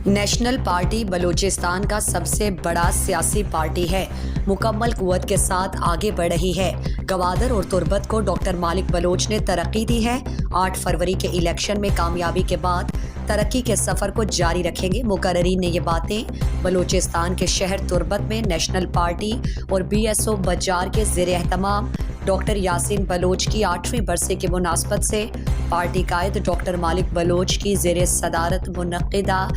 National party Balochistan का सबसे बड़ा सियासी पार्टी है, मुकम्मल कुव्वत के साथ आगे बढ़ रही है। गवादर और तुर्बत को डॉक्टर मालिक बलोच ने तरक्की दी है। 8 फरवरी के इलेक्शन में कामयाबी के बाद तरक्की के सफ़र को जारी रखेंगे। मुकर्रीन ने ये बातें बलूचिस्तान के शहर तुर्बत में नेशनल पार्टी और BSO बाजार के ज़ेर एहतमाम डॉक्टर यासीन बलोच की 8वीं बरसी की मुनासबत से पार्टी कायद डॉक्टर मालिक बलोच की ज़ेर सदारत मुनक्किदा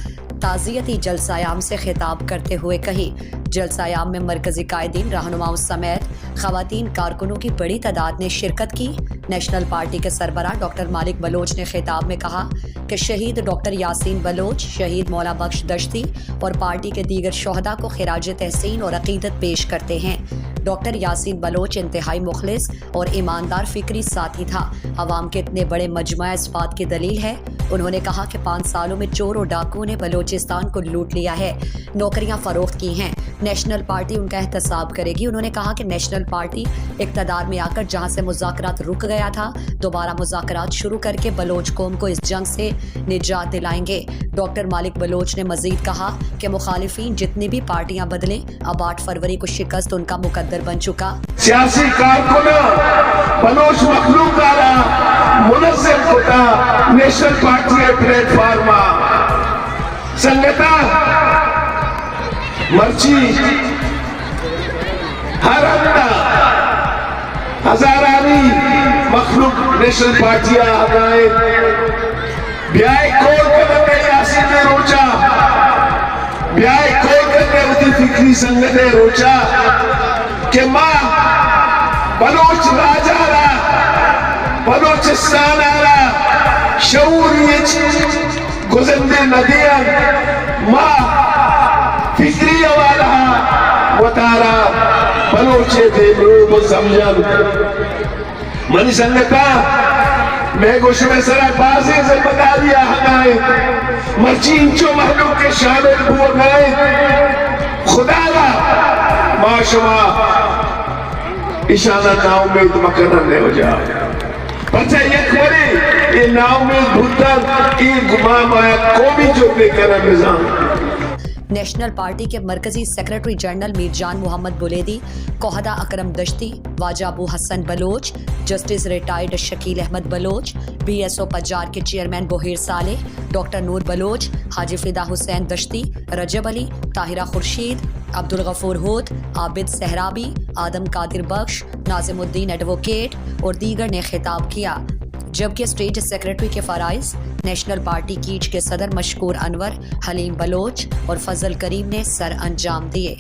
ताज़ियती जलसायाम से खिताब करते हुए कही। जलसायाम में मरकज़ी कायदीन, रहनुमाओं समेत ख़वातीन कारकुनों की बड़ी तादाद ने शिरकत की। नेशनल पार्टी के सरबराह डॉक्टर मालिक बलोच ने खिताब में कहा कि शहीद डॉक्टर यासीन बलोच, शहीद मौला बख्श दश्ती और पार्टी के दीगर शोहदा को खिराज तहसीन और अकीदत पेश करते हैं। डॉक्टर यासीन बलोच इंतहाई मुखलिस और ईमानदार फिक्री साथी था। अवाम के इतने बड़े मजमा इस बात की दलील है। उन्होंने कहा कि 5 सालों में चोर और डाकुओं ने बलूचिस्तान को लूट लिया है, नौकरियां फरोख्त की हैं। नेशनल पार्टी उनका एहतसाब करेगी। उन्होंने कहा कि नेशनल पार्टी इक़्तिदार में आकर जहां से मुज़ाकरात रुक गया था, दोबारा मुज़ाकरात शुरू करके बलोच कौम को इस जंग से निजात दिलाएंगे। डॉक्टर मालिक बलोच ने मजीद कहा कि मुखालिफिन जितनी भी पार्टियां बदलें, अब 8 फरवरी को शिकस्त उनका मुकद्दर बन चुका। सियासी कारकुना बलोच मखलूक मुनज़्ज़म होता नेशनल पार्टी के प्लेटफॉर्म संगता मर्ची हर हफ्ता हजारानी मखलूक नेशनल पार्टी आए ब्याह कोल करने यासीन ने रोचा ब्याह कोल करने उदी फिक्री संगत ने रोचा कि माँ बलोच राजा बलोचिस्तान आ रहा शऊर गुजरते नदियां माँ फिक्री वाला वतारा बलोचे थे लोग समझन मनी संगता मैं गोश में सरा बाजे से बता दिया हमारे मर्चीन जो महलों के शामिल हुए गए खुदा का माशमा इशारा नाउमीद मकरर नहीं हो जाए बच्चा एक बड़ी ये नाउमीद भूतन की गुमाम आया कौमी जो बेकर निजाम। नेशनल पार्टी के मरकजी secretary general Mirjan Mohammad Buledi, Kohda Akram Dashti, Waja Abu Hasan Baloch, justice retired Shakeel Ahmed Baloch, BSO बाजार के चेयरमैन बोहीर सालेह, डॉक्टर नूर बलोच, हाजी फिदा हुसैन दश्ती, रजब अली, ताहिरा खुर्शीद, अब्दुल गफूर होद, आबिद सहराबी, आदम कादिर बख्श, नाजिमुद्दीन एडवोकेट और दीगर ने खिताब किया। जबकि स्टेट सेक्रेटरी के फराइज नेशनल पार्टी कीच के सदर मशकूर अनवर, हलीम बलोच और फजल करीम ने सर अंजाम दिए।